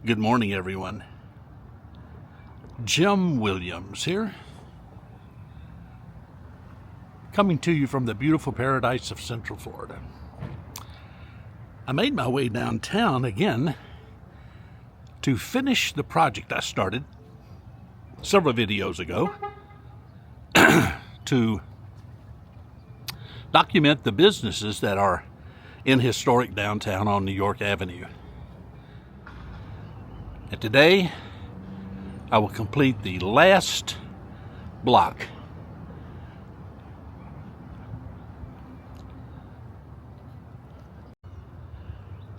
Good morning, everyone. Jim Williams here, coming to you from the beautiful paradise of Central Florida. I made my way downtown again to finish the project I started several videos ago to document the businesses that are in historic downtown on New York Avenue. And today, I will complete the last block.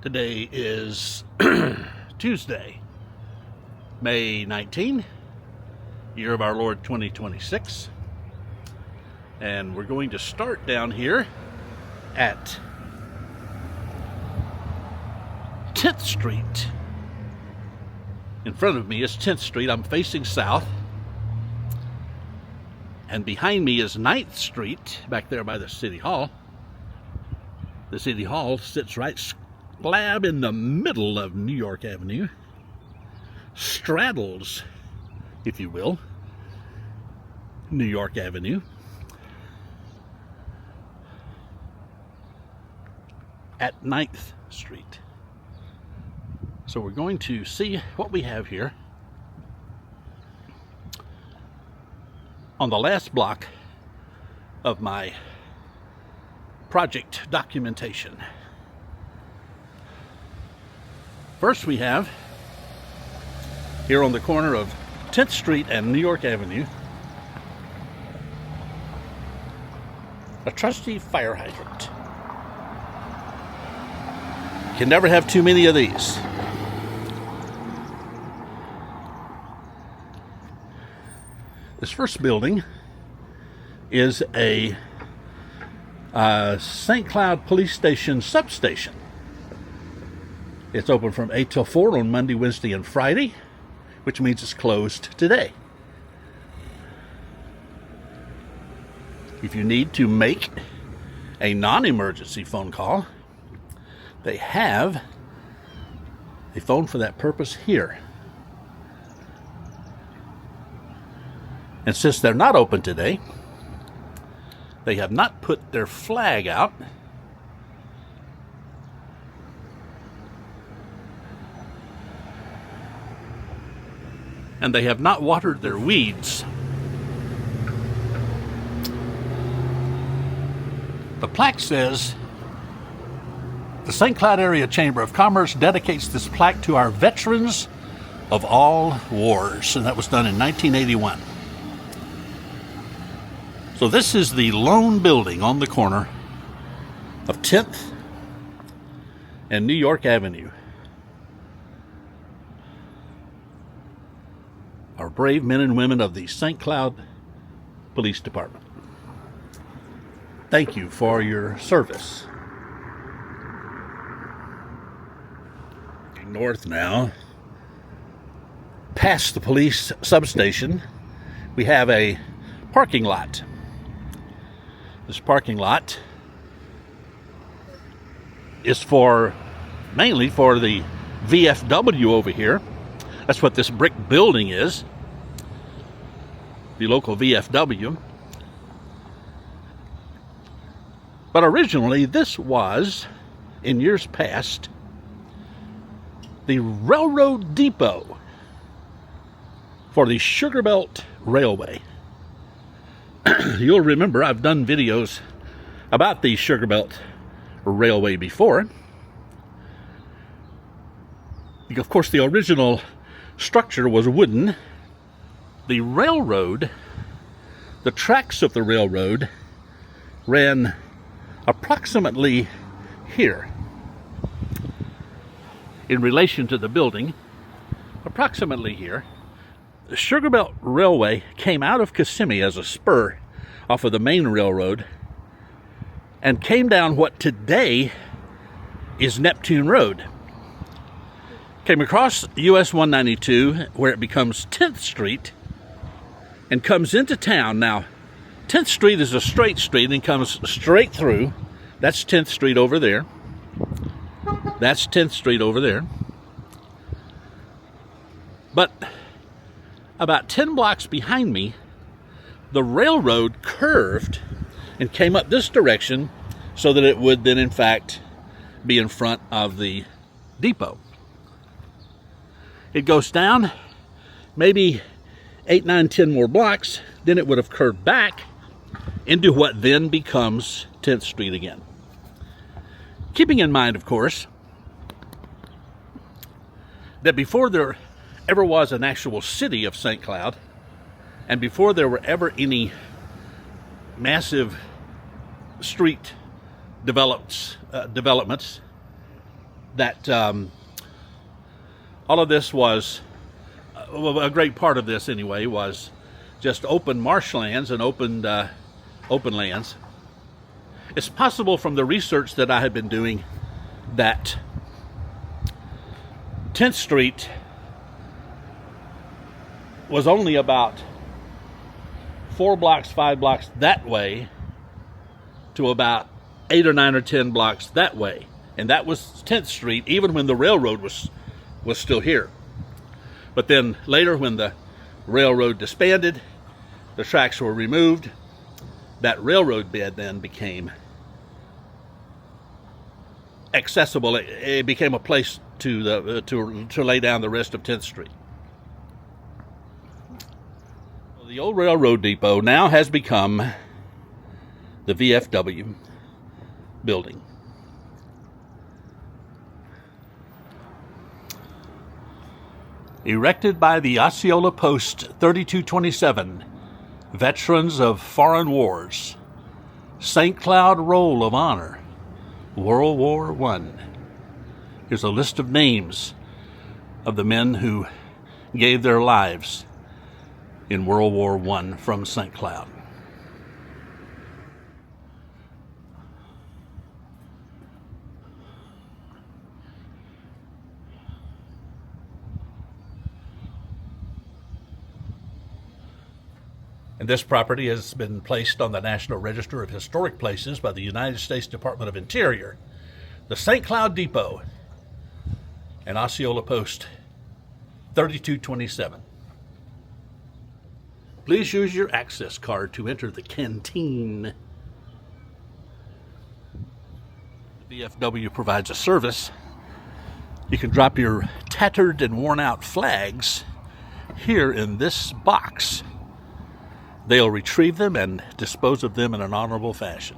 Today is Tuesday, May 19, year of our Lord 2026. And we're going to start down here at 10th Street. In front of me is 10th Street. I'm facing south. And behind me is 9th Street, back there by the City Hall. The City Hall sits right slab in the middle of New York Avenue. Straddles, if you will, New York Avenue. At 9th Street. So we're going to see what we have here on the last block of my project documentation. First, we have here on the corner of 10th Street and New York Avenue a trusty fire hydrant. You can never have too many of these. This first building is a St. Cloud Police Station substation. It's open from 8 till 4 on Monday, Wednesday, and Friday, which means it's closed today. If you need to make a non-emergency phone call, they have a phone for that purpose here. And since they're not open today, they have not put their flag out. And they have not watered their weeds. The plaque says, the St. Cloud Area Chamber of Commerce dedicates this plaque to our veterans of all wars. And that was done in 1981. So this is the lone building on the corner of 10th and New York Avenue. Our brave men and women of the St. Cloud Police Department. Thank you for your service. North now, past the police substation, we have a parking lot. This parking lot is mainly for the VFW over here. That's what this brick building is. The local VFW. But originally this was, in years past, the railroad depot for the Sugar Belt Railway. You'll remember I've done videos about the Sugar Belt Railway before. Of course, the original structure was wooden. The railroad, the tracks of the railroad, ran approximately here. In relation to the building, approximately here. The Sugar Belt Railway came out of Kissimmee as a spur off of the main railroad and came down what today is Neptune Road. Came across US 192 where it becomes 10th Street and comes into town. Now, 10th Street is a straight street and comes straight through. That's 10th Street over there. That's 10th Street over there. But about 10 blocks behind me, the railroad curved and came up this direction so that it would then, in fact, be in front of the depot. It goes down maybe 8, 9, 10 more blocks, then it would have curved back into what then becomes 10th Street again. Keeping in mind, of course, that before there ever was an actual city of St. Cloud, and before there were ever any massive street developments, that all of this was, a great part of this anyway, was just open marshlands and open lands. It's possible from the research that I had been doing that 10th Street was only about 4 blocks, 5 blocks that way to about 8 or 9 or 10 blocks that way. And that was 10th Street, even when the railroad was still here. But then later, when the railroad disbanded, the tracks were removed, that railroad bed then became accessible. It became a place to lay down the rest of 10th Street. The old railroad depot now has become the VFW building. Erected by the Osceola Post 3227, Veterans of Foreign Wars, St. Cloud Roll of Honor, World War I. Here's a list of names of the men who gave their lives in World War I from St. Cloud. And this property has been placed on the National Register of Historic Places by the United States Department of Interior. The St. Cloud Depot and Osceola Post 3227. Please use your access card to enter the canteen. The VFW provides a service. You can drop your tattered and worn out flags here in this box. They'll retrieve them and dispose of them in an honorable fashion.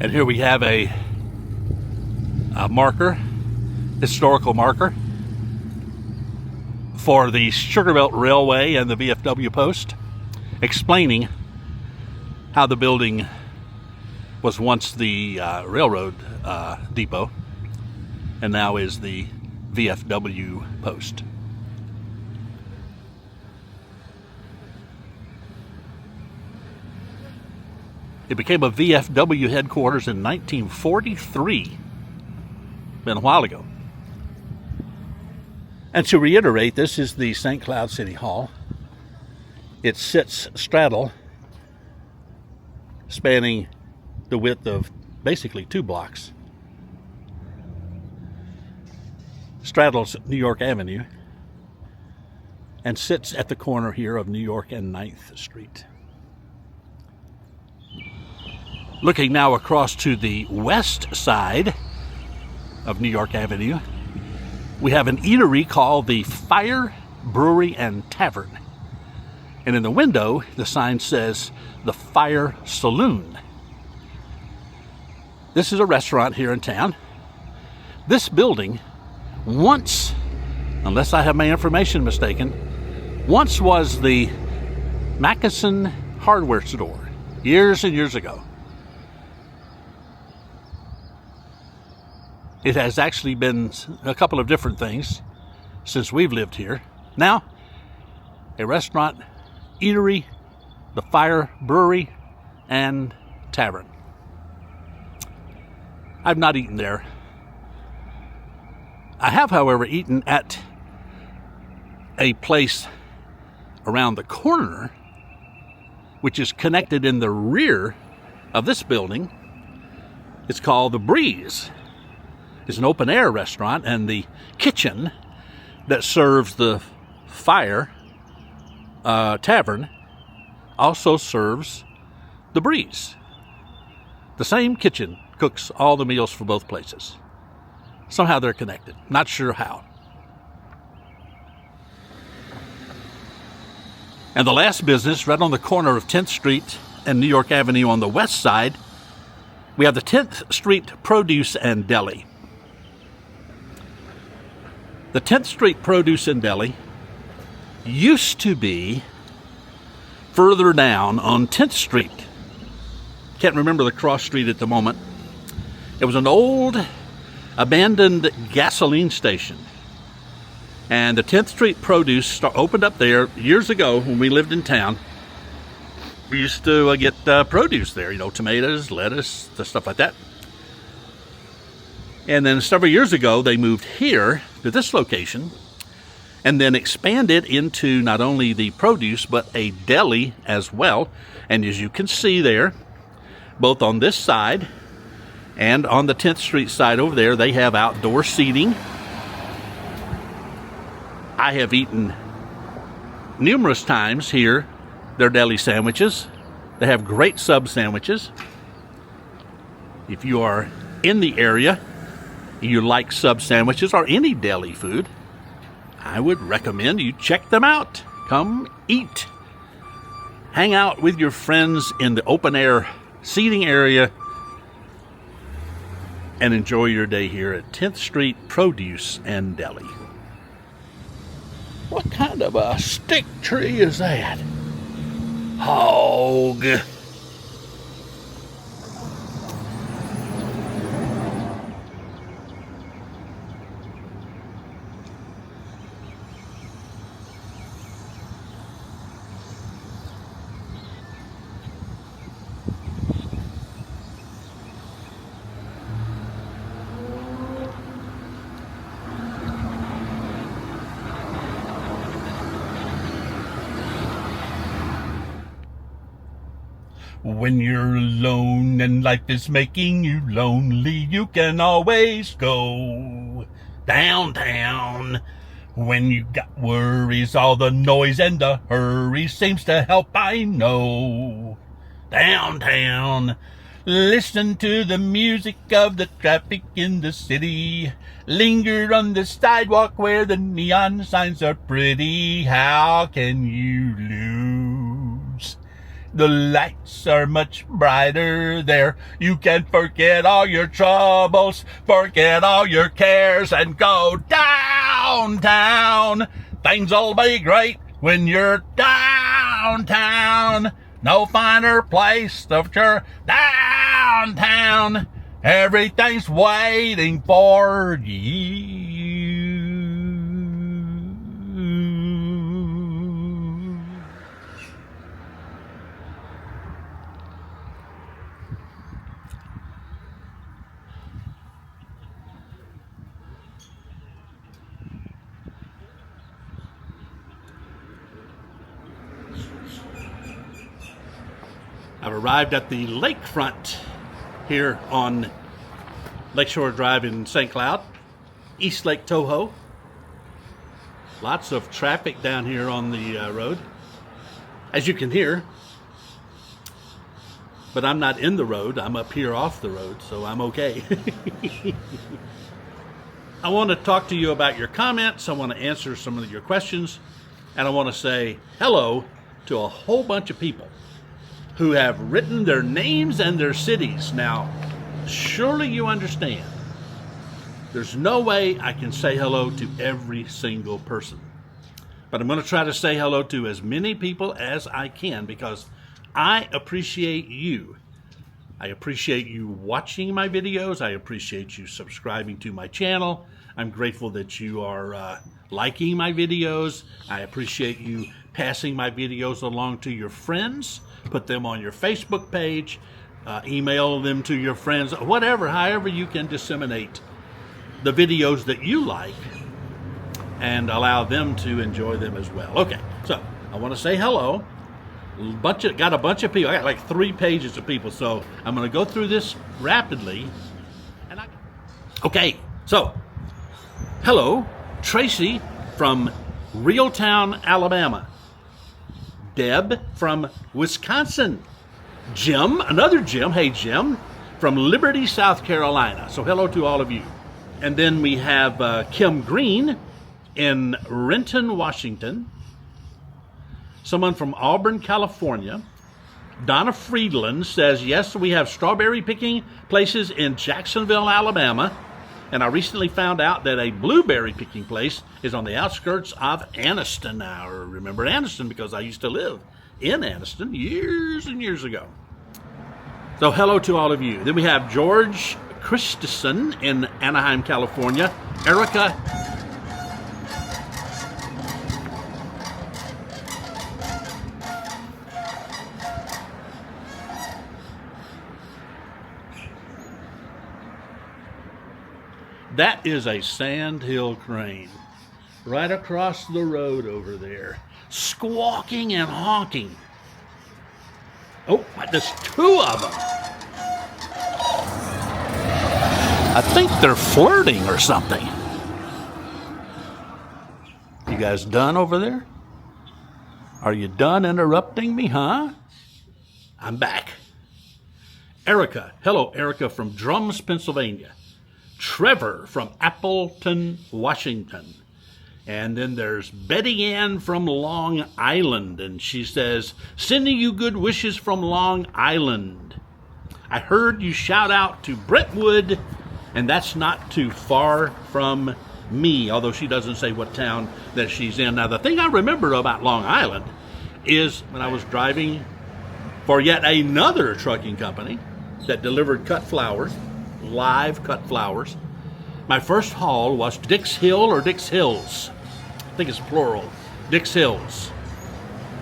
And here we have a marker, historical marker, for the Sugar Belt Railway and the VFW Post, explaining how the building was once the railroad depot and now is the VFW Post. It became a VFW headquarters in 1943. Been a while ago. And to reiterate, this is the St. Cloud City Hall. It sits straddle, spanning the width of basically 2 blocks. Straddles New York Avenue and sits at the corner here of New York and 9th Street. Looking now across to the west side of New York Avenue, we have an eatery called the Fire Brewery and Tavern. And in the window, the sign says the Fire Saloon. This is a restaurant here in town. This building once, unless I have my information mistaken, once was the Mackeson hardware store years and years ago. It has actually been a couple of different things since we've lived here. Now, a restaurant, eatery, the Fire Brewery and Tavern. I've not eaten there. I have, however, eaten at a place around the corner, which is connected in the rear of this building is called The Breeze. It's an open-air restaurant, and the kitchen that serves the Fire Tavern also serves The Breeze. The same kitchen cooks all the meals for both places. Somehow they're connected. Not sure how. And the last business, right on the corner of 10th Street and New York Avenue on the west side, we have the 10th Street Produce and Deli. The 10th Street Produce and Deli used to be further down on 10th Street. Can't remember the cross street at the moment. It was an old abandoned gasoline station. And the 10th Street Produce opened up there years ago when we lived in town. We used to get produce there, tomatoes, lettuce, stuff like that. And then several years ago, they moved here to this location and then expanded into not only the produce, but a deli as well. And as you can see there, both on this side and on the 10th Street side over there, they have outdoor seating. I have eaten numerous times here their deli sandwiches. They have great sub sandwiches. If you are in the area, you like sub sandwiches or any deli food, I would recommend you check them out. Come eat. Hang out with your friends in the open air seating area and enjoy your day here at 10th Street Produce and Deli. What kind of a stick tree is that? Hog. When you're alone and life is making you lonely, you can always go downtown. When you got worries, all the noise and the hurry seems to help, I know. Downtown. Listen to the music of the traffic in the city. Linger on the sidewalk where the neon signs are pretty. How can you lose? The lights are much brighter there. You can forget all your troubles, forget all your cares, and go downtown. Things'll be great when you're downtown. No finer place of sure. Downtown. Everything's waiting for you. I've arrived at the lakefront here on Lakeshore Drive in St. Cloud, East Lake Toho. Lots of traffic down here on the road, as you can hear. But I'm not in the road. I'm up here off the road, so I'm okay. I want to talk to you about your comments. I want to answer some of your questions. And I want to say hello to a whole bunch of people who have written their names and their cities. Now, surely you understand, there's no way I can say hello to every single person. But I'm going to try to say hello to as many people as I can because I appreciate you. I appreciate you watching my videos. I appreciate you subscribing to my channel. I'm grateful that you are liking my videos. I appreciate you passing my videos along to your friends. Put them on your Facebook page, email them to your friends, whatever, however you can disseminate the videos that you like and allow them to enjoy them as well. Okay, so I want to say hello Got a bunch of people. I got like 3 pages of people, so I'm going to go through this rapidly. Okay, so hello, Tracy from Reeltown, Alabama. Deb from Wisconsin. Jim, another Jim, hey Jim, from Liberty, South Carolina. So hello to all of you. And then we have Kim Green in Renton, Washington. Someone from Auburn, California. Donna Friedland says, yes, we have strawberry picking places in Jacksonville, Alabama. And I recently found out that a blueberry picking place is on the outskirts of Anniston. Now, I remember Anniston because I used to live in Anniston years and years ago. So hello to all of you. Then we have George Christensen in Anaheim, California. Erica That is a sandhill crane right across the road over there, squawking and honking. Oh, there's 2 of them. I think they're flirting or something. You guys done over there? Are you done interrupting me, huh? I'm back. Erica. Hello, Erica from Drums, Pennsylvania. Trevor from Appleton, Washington. And then there's Betty Ann from Long Island, and she says, sending you good wishes from Long Island. I heard you shout out to Brentwood, and that's not too far from me, although she doesn't say what town that she's in. Now, the thing I remember about Long Island is when I was driving for yet another trucking company that delivered cut flowers, live cut flowers. My first haul was Dix Hill or Dix Hills. I think it's plural. Dix Hills.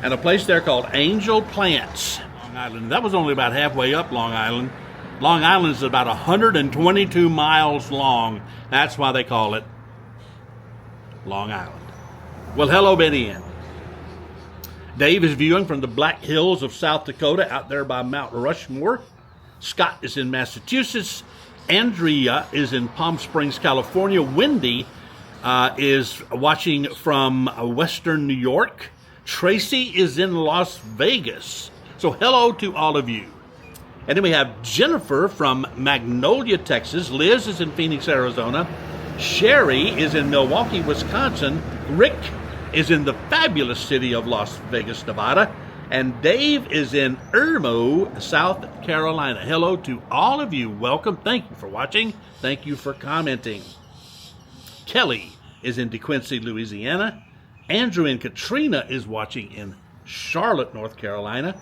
And a place there called Angel Plants, Long Island. That was only about halfway up Long Island. Long Island is about 122 miles long. That's why they call it Long Island. Well, hello, Betty Ann. Dave is viewing from the Black Hills of South Dakota out there by Mount Rushmore. Scott is in Massachusetts. Andrea is in Palm Springs, California. Wendy is watching from Western New York. Tracy is in Las Vegas. So hello to all of you. And then we have Jennifer from Magnolia, Texas. Liz is in Phoenix, Arizona. Sherry is in Milwaukee, Wisconsin. Rick is in the fabulous city of Las Vegas, Nevada. And Dave is in Irmo, South Carolina. Hello to all of you. Welcome. Thank you for watching. Thank you for commenting. Kelly is in DeQuincy, Louisiana. Andrew and Katrina is watching in Charlotte, North Carolina.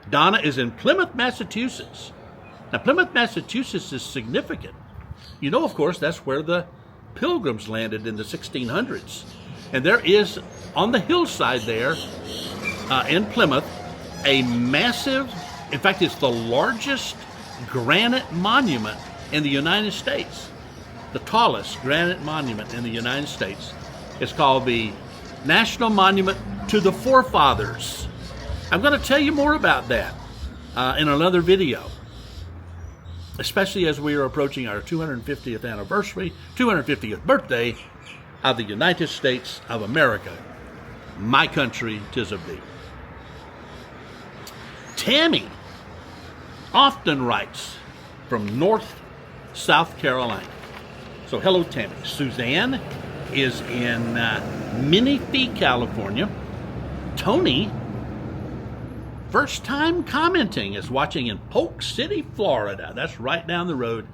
Donna is in Plymouth, Massachusetts. Now, Plymouth, Massachusetts is significant. You know, of course, that's where the Pilgrims landed in the 1600s. And there is, on the hillside there, in Plymouth, a massive, in fact, it's the largest granite monument in the United States. The tallest granite monument in the United States. It's called the National Monument to the Forefathers. I'm going to tell you more about that in another video, especially as we are approaching our 250th anniversary, 250th birthday of the United States of America. My country, 'tis of thee. Tammy often writes from South Carolina. So hello, Tammy. Suzanne is in Menifee, California. Tony, first time commenting, is watching in Polk City, Florida. That's right down the road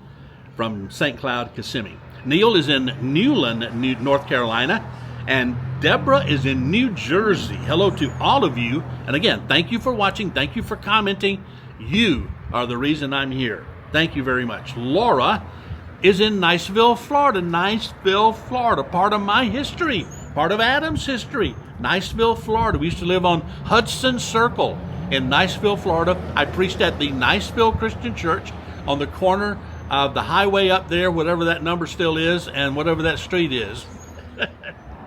from St. Cloud, Kissimmee. Neil is in Newland, North Carolina. And Deborah is in New Jersey. Hello to all of you. And again, thank you for watching. Thank you for commenting. You are the reason I'm here. Thank you very much. Laura is in Niceville, Florida. Niceville, Florida. Part of my history. Part of Adam's history. Niceville, Florida. We used to live on Hudson Circle in Niceville, Florida. I preached at the Niceville Christian Church on the corner of the highway up there, whatever that number still is, and whatever that street is.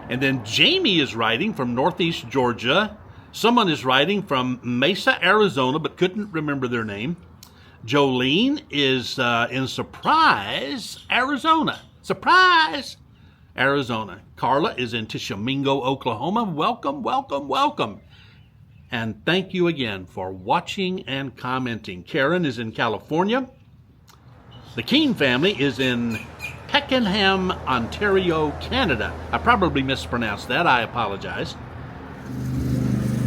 And then Jamie is writing from Northeast Georgia. Someone is writing from Mesa, Arizona, but couldn't remember their name. Jolene is in Surprise, Arizona. Surprise, Arizona. Carla is in Tishomingo, Oklahoma. Welcome, welcome, welcome. And thank you again for watching and commenting. Karen is in California. The Keene family is in Pakenham, Ontario, Canada. I probably mispronounced that. I apologize.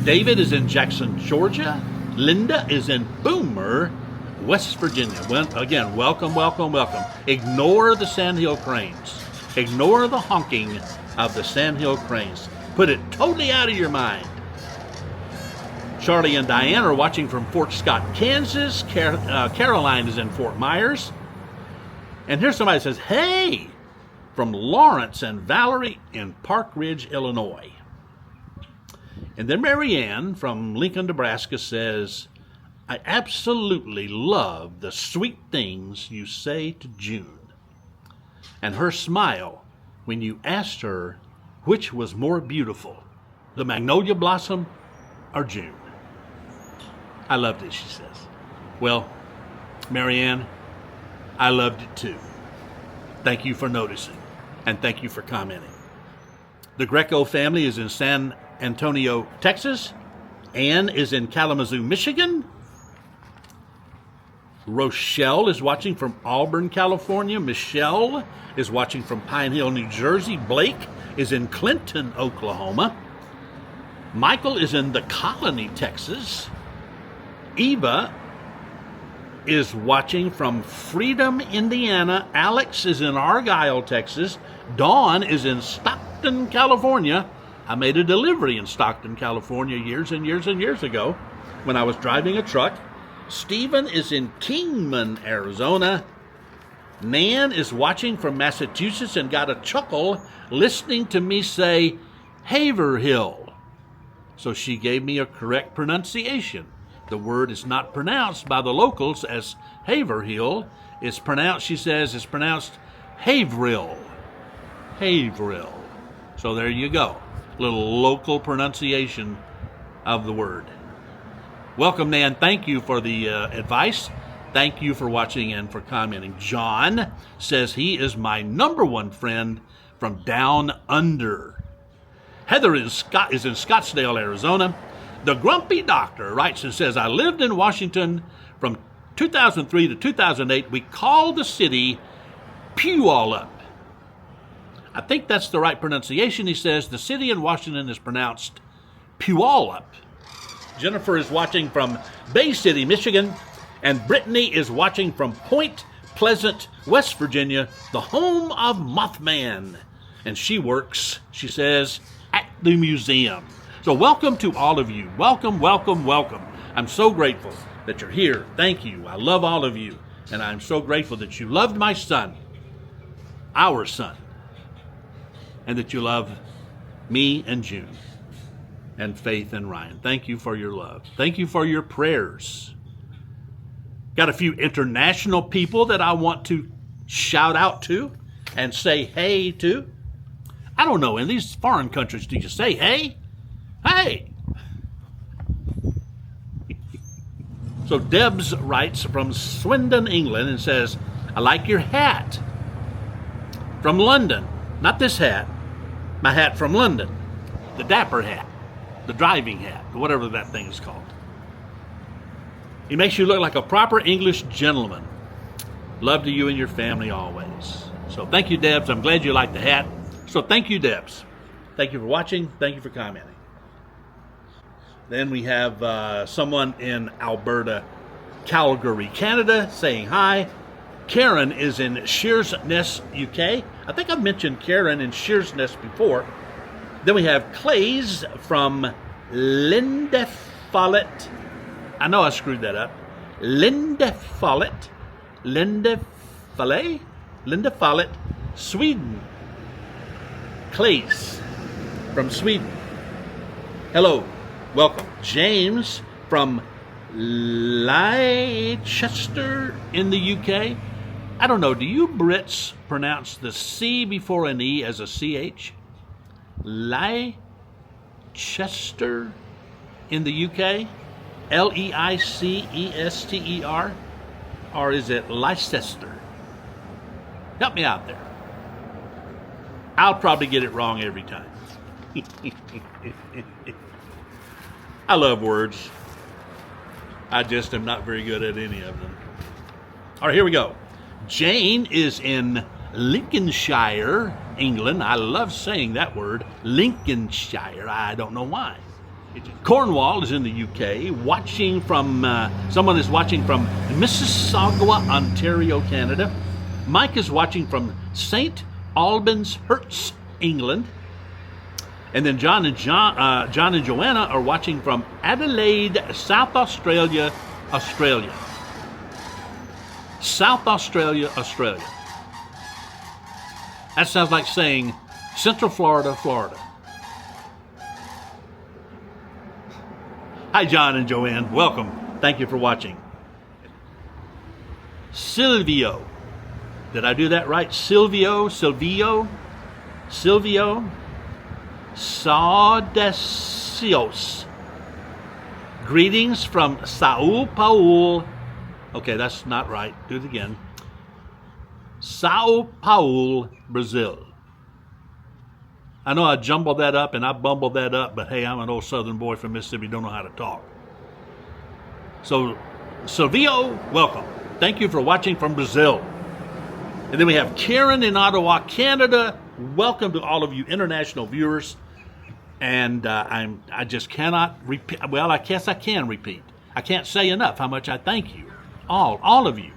David is in Jackson, Georgia. Linda is in Boomer, West Virginia. Well, again, welcome, welcome, welcome. Ignore the Sandhill cranes. Ignore the honking of the Sandhill cranes. Put it totally out of your mind. Charlie and Diane are watching from Fort Scott, Kansas. Caroline is in Fort Myers. And here's somebody that says, hey, from Lawrence and Valerie in Park Ridge, Illinois. And then Marianne from Lincoln, Nebraska says, I absolutely love the sweet things you say to June. And her smile when you asked her which was more beautiful, the magnolia blossom or June. I loved it, she says. Well, Marianne, I loved it too. Thank you for noticing, and thank you for commenting. The Greco family is in San Antonio, Texas. Ann is in Kalamazoo, Michigan. Rochelle is watching from Auburn, California. Michelle is watching from Pine Hill, New Jersey. Blake is in Clinton, Oklahoma. Michael is in the Colony, Texas. Eva is watching from Freedom, Indiana. Alex is in Argyle, Texas. Dawn is in Stockton, California. I made a delivery in Stockton, California years and years and years ago when I was driving a truck. Stephen is in Kingman, Arizona. Nan is watching from Massachusetts and got a chuckle listening to me say Haverhill. So she gave me a correct pronunciation. The word is not pronounced by the locals as Haverhill. It's pronounced, she says, it's pronounced Haverhill. Haverhill. So there you go. Little local pronunciation of the word. Welcome, Nan. Thank you for the advice. Thank you for watching and for commenting. John says he is my #1 friend from down under. Heather is in Scottsdale, Arizona. The Grumpy Doctor writes and says, I lived in Washington from 2003 to 2008. We called the city Puyallup. I think that's the right pronunciation. He says the city in Washington is pronounced Puyallup. Jennifer is watching from Bay City, Michigan. And Brittany is watching from Point Pleasant, West Virginia, the home of Mothman. And she works, she says, at the museum. So welcome to all of you. Welcome, welcome, welcome. I'm so grateful that you're here. Thank you. I love all of you. And I'm so grateful that you loved my son, our son, and that you love me and June and Faith and Ryan. Thank you for your love. Thank you for your prayers. Got a few international people that I want to shout out to and say hey to. I don't know, in these foreign countries, do you say hey? Hey! So Debs writes from Swindon, England, and says, I like your hat. From London. Not this hat. My hat from London. The dapper hat. The driving hat. Whatever that thing is called. It makes you look like a proper English gentleman. Love to you and your family always. So thank you, Debs. I'm glad you like the hat. So thank you, Debs. Thank you for watching. Thank you for commenting. Then we have someone in Alberta, Calgary, Canada, saying hi. Karen is in Shearsness, UK. I think I've mentioned Karen in Shearsness before. Then we have Clays from Linda Follett. I know I screwed that up. Linda Follett, Sweden. Clays from Sweden. Hello, welcome. James from Leicester in the UK. I don't know, do you Brits pronounce the C before an E as a CH? Leicester in the UK? Leicester? Or is it Leicester? Help me out there. I'll probably get it wrong every time. I love words. I just am not very good at any of them. All right, here we go. Jane is in Lincolnshire, England. I love saying that word, Lincolnshire. I don't know why. Cornwall is in the UK. Watching from, someone is watching from Mississauga, Ontario, Canada. Mike is watching from St. Albans, Herts, England. And then John and Joanna are watching from Adelaide, South Australia, Australia. South Australia, Australia. That sounds like saying Central Florida, Florida. Hi, John and Joanne. Welcome. Thank you for watching. Silvio. Did I do that right? Silvio. Saudasios. Greetings from Sao Paulo. Okay, that's not right. Do it again. Sao Paulo, Brazil. I know I jumbled that up and I bumbled that up, but hey, I'm an old southern boy from Mississippi, don't know how to talk. So, Silvio, welcome. Thank you for watching from Brazil. And then we have Karen in Ottawa, Canada. Welcome to all of you international viewers. And I just cannot repeat. Well, I guess I can repeat. I can't say enough how much I thank you, all of you,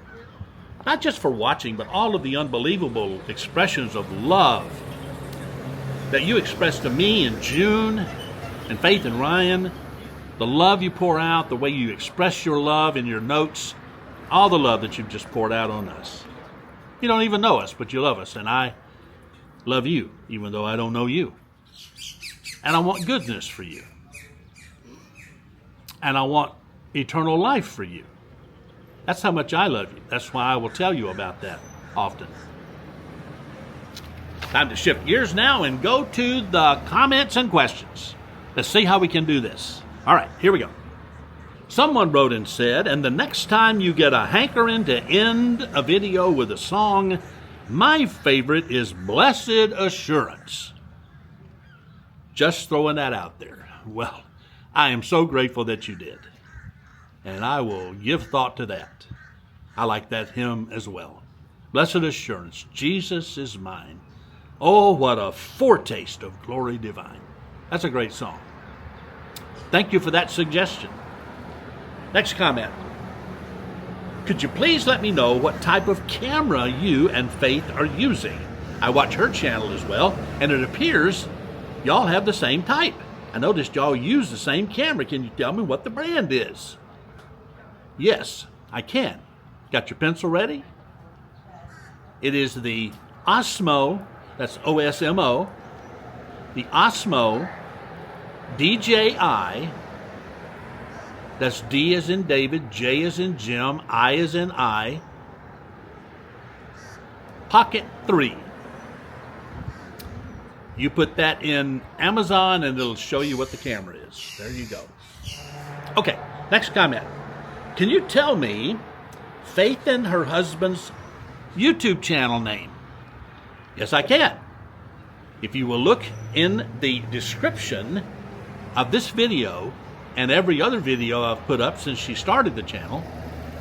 not just for watching, but all of the unbelievable expressions of love that you express to me and June and Faith and Ryan, the love you pour out, the way you express your love in your notes, all the love that you've just poured out on us. You don't even know us, but you love us, and I love you, even though I don't know you. And I want goodness for you. And I want eternal life for you. That's how much I love you. That's why I will tell you about that often. Time to shift gears now and go to the comments and questions. Let's see how we can do this. All right, here we go. Someone wrote and said, and the next time you get a hankering to end a video with a song, my favorite is Blessed Assurance. Just throwing that out there. Well, I am so grateful that you did. And I will give thought to that. I like that hymn as well. Blessed Assurance, Jesus is mine. Oh, what a foretaste of glory divine. That's a great song. Thank you for that suggestion. Next comment. Could you please let me know what type of camera you and Faith are using? I watch her channel as well, and it appears y'all have the same type. I noticed y'all use the same camera. Can you tell me what the brand is? Yes, I can. Got your pencil ready? It is the Osmo, that's O-S-M-O, the Osmo DJI, that's D as in David, J as in Jim, I as in I, Pocket 3. You put that in Amazon and it'll show you what the camera is. There you go. Okay, next comment. Can you tell me Faith and her husband's YouTube channel name? Yes, I can. If you will look in the description of this video and every other video I've put up since she started the channel,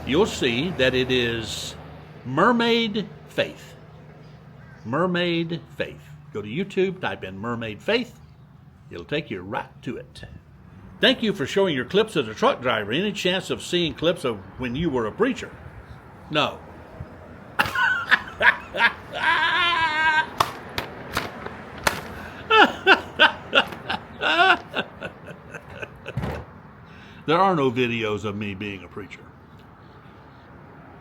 you'll see that it is Mermaid Faith. Mermaid Faith. Go to YouTube, type in Mermaid Faith. It'll take you right to it. Thank you for showing your clips as a truck driver. Any chance of seeing clips of when you were a preacher? No. There are no videos of me being a preacher.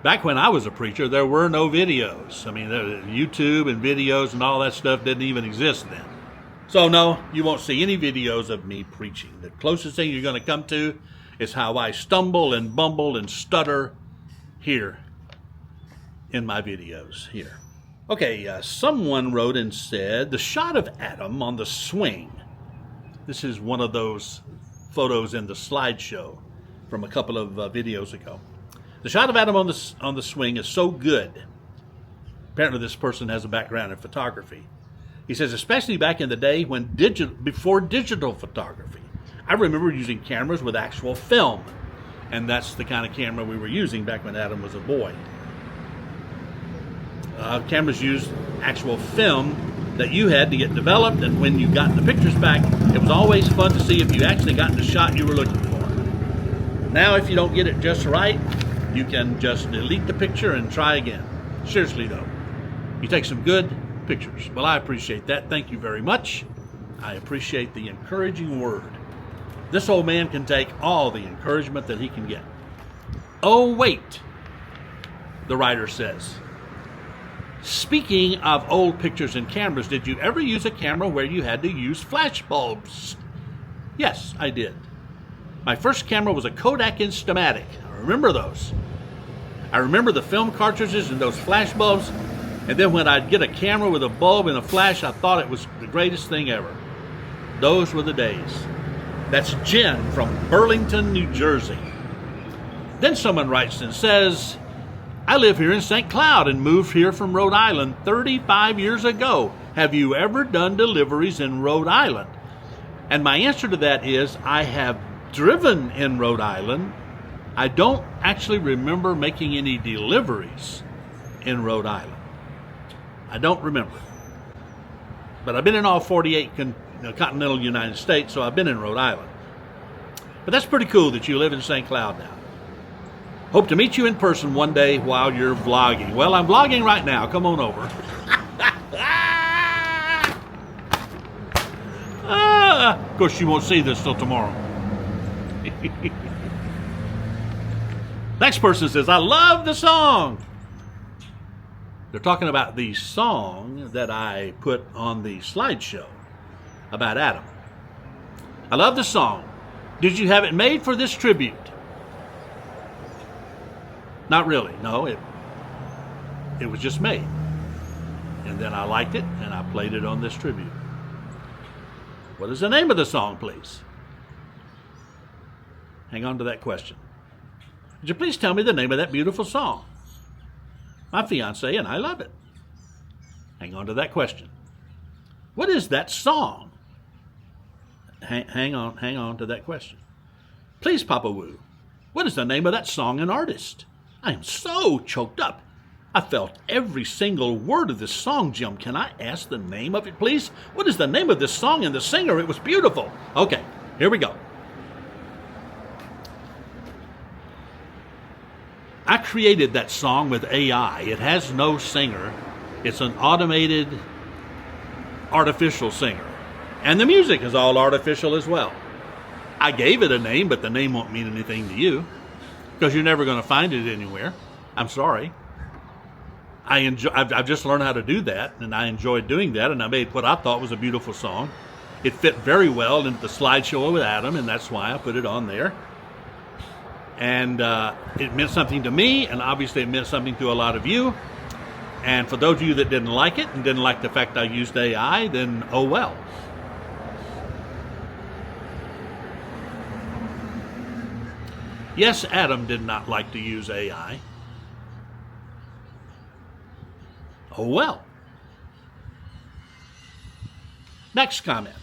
Back when I was a preacher, there were no videos. I mean, YouTube and videos and all that stuff didn't even exist then. So no, you won't see any videos of me preaching. The closest thing you're going to come to is how I stumble and bumble and stutter here in my videos here. Okay, someone wrote and said, the shot of Adam on the swing. This is one of those photos in the slideshow from a couple of videos ago. The shot of Adam on the swing is so good. Apparently this person has a background in photography. He says, especially back in the day when before digital photography. I remember using cameras with actual film. And that's the kind of camera we were using back when Adam was a boy. Cameras used actual film that you had to get developed, and when you got the pictures back, it was always fun to see if you actually got the shot you were looking for. Now, if you don't get it just right, you can just delete the picture and try again. Seriously, though, you take some good pictures. Well, I appreciate that. Thank you very much. I appreciate the encouraging word. This old man can take all the encouragement that he can get. Oh, wait, the writer says. Speaking of old pictures and cameras, did you ever use a camera where you had to use flash bulbs? Yes, I did. My first camera was a Kodak Instamatic. I remember those. I remember the film cartridges and those flash bulbs. And then when I'd get a camera with a bulb and a flash, I thought it was the greatest thing ever. Those were the days. That's Jen from Burlington, New Jersey. Then someone writes and says, I live here in St. Cloud and moved here from Rhode Island 35 years ago. Have you ever done deliveries in Rhode Island? And my answer to that is, I have driven in Rhode Island. I don't actually remember making any deliveries in Rhode Island. I don't remember. But I've been in all 48 continental United States, so I've been in Rhode Island. But that's pretty cool that you live in St. Cloud now. Hope to meet you in person one day while you're vlogging. Well, I'm vlogging right now. Come on over. Of course, you won't see this till tomorrow. Next person says, I love the song. They're talking about the song that I put on the slideshow about Adam. I love the song. Did you have it made for this tribute? Not really. No, it was just made. And then I liked it and I played it on this tribute. What is the name of the song, please? Hang on to that question. Would you please tell me the name of that beautiful song? My fiance and I love it. Hang on to that question. What is that song? Hang on to that question. Please, Papa Woo, what is the name of that song and artist? I am so choked up. I felt every single word of this song, Jim. Can I ask the name of it, please? What is the name of this song and the singer? It was beautiful. Okay, here we go. I created that song with AI. It has no singer. It's an automated, artificial singer. And the music is all artificial as well. I gave it a name, but the name won't mean anything to you because you're never going to find it anywhere. I'm sorry. I've just learned how to do that, and I enjoyed doing that, and I made what I thought was a beautiful song. It fit very well into the slideshow with Adam, and that's why I put it on there. And it meant something to me, and obviously it meant something to a lot of you. And for those of you that didn't like it and didn't like the fact I used AI, then oh well. Yes, Adam did not like to use AI. Oh well. Next comment.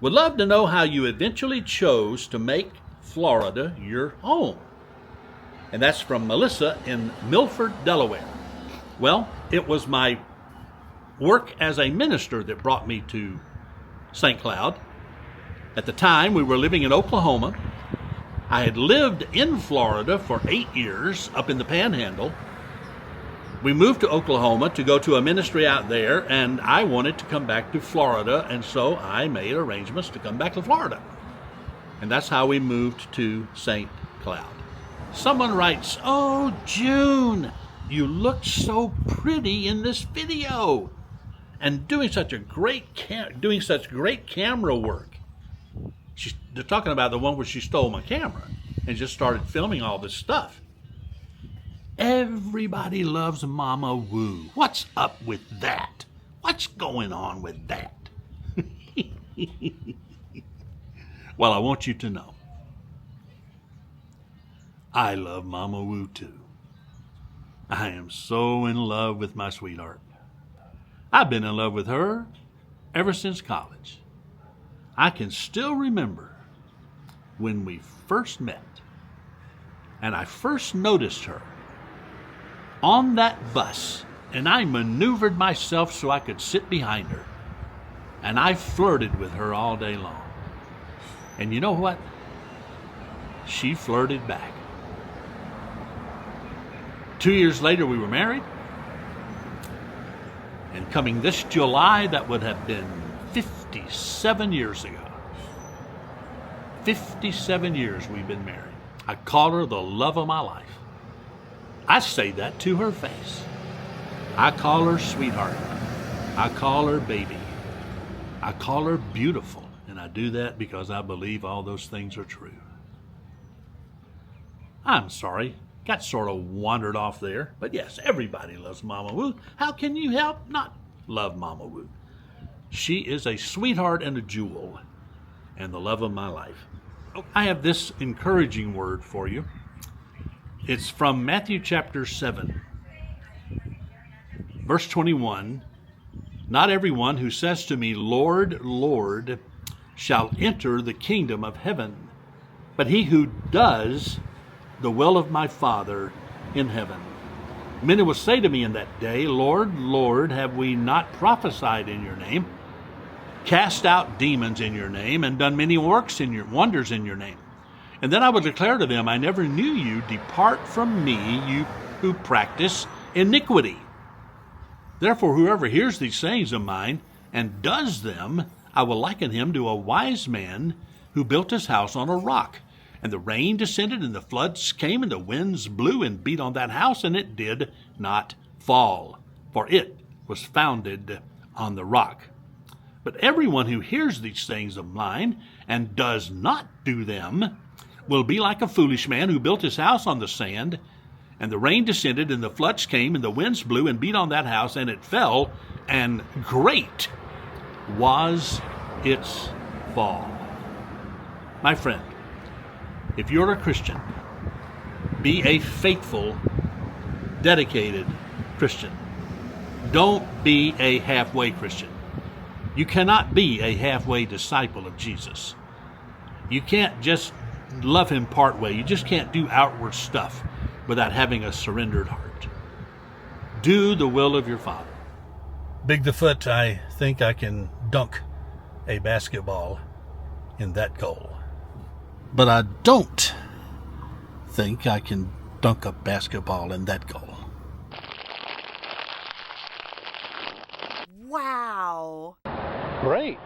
Would love to know how you eventually chose to make Florida your home. And that's from Melissa in Milford, Delaware. Well, it was my work as a minister that brought me to St. Cloud. At the time, we were living in Oklahoma. I had lived in Florida for 8 years up in the Panhandle. We moved to Oklahoma to go to a ministry out there, and I wanted to come back to Florida, and so I made arrangements to come back to Florida. And that's how we moved to St. Cloud. Someone writes, oh, June, you look so pretty in this video and doing such great camera work. They're talking about the one where she stole my camera and just started filming all this stuff. Everybody loves Mama Woo. What's up with that? What's going on with that? Well, I want you to know, I love Mama Wu too. I am so in love with my sweetheart. I've been in love with her ever since college. I can still remember when we first met and I first noticed her on that bus, and I maneuvered myself so I could sit behind her, and I flirted with her all day long. And you know what? She flirted back. 2 years later, we were married. And coming this July, that would have been 57 years ago. 57 years we've been married. I call her the love of my life. I say that to her face. I call her sweetheart. I call her baby. I call her beautiful. And I do that because I believe all those things are true. I'm sorry. Got sort of wandered off there. But yes, everybody loves Mama Wu. How can you help not love Mama Wu? She is a sweetheart and a jewel and the love of my life. I have this encouraging word for you. It's from Matthew chapter 7, verse 21. Not everyone who says to me, Lord, Lord, shall enter the kingdom of heaven, but he who does the will of my Father in heaven. Many will say to me in that day, Lord, Lord, have we not prophesied in your name, cast out demons in your name, and done many wonders in your name? And then I will declare to them, I never knew you. Depart from me, you who practice iniquity. Therefore, whoever hears these sayings of mine and does them, I will liken him to a wise man who built his house on a rock. And the rain descended, and the floods came, and the winds blew and beat on that house, and it did not fall, for it was founded on the rock. But everyone who hears these things of mine and does not do them will be like a foolish man who built his house on the sand, and the rain descended, and the floods came, and the winds blew and beat on that house, and it fell, and great was its fall. My friend, if you're a Christian, be a faithful, dedicated Christian. Don't be a halfway Christian. You cannot be a halfway disciple of Jesus. You can't just love him part way. You just can't do outward stuff without having a surrendered heart. Do the will of your Father. Big the Foot, I think I can dunk a basketball in that goal. But I don't think I can dunk a basketball in that goal. Wow. Great.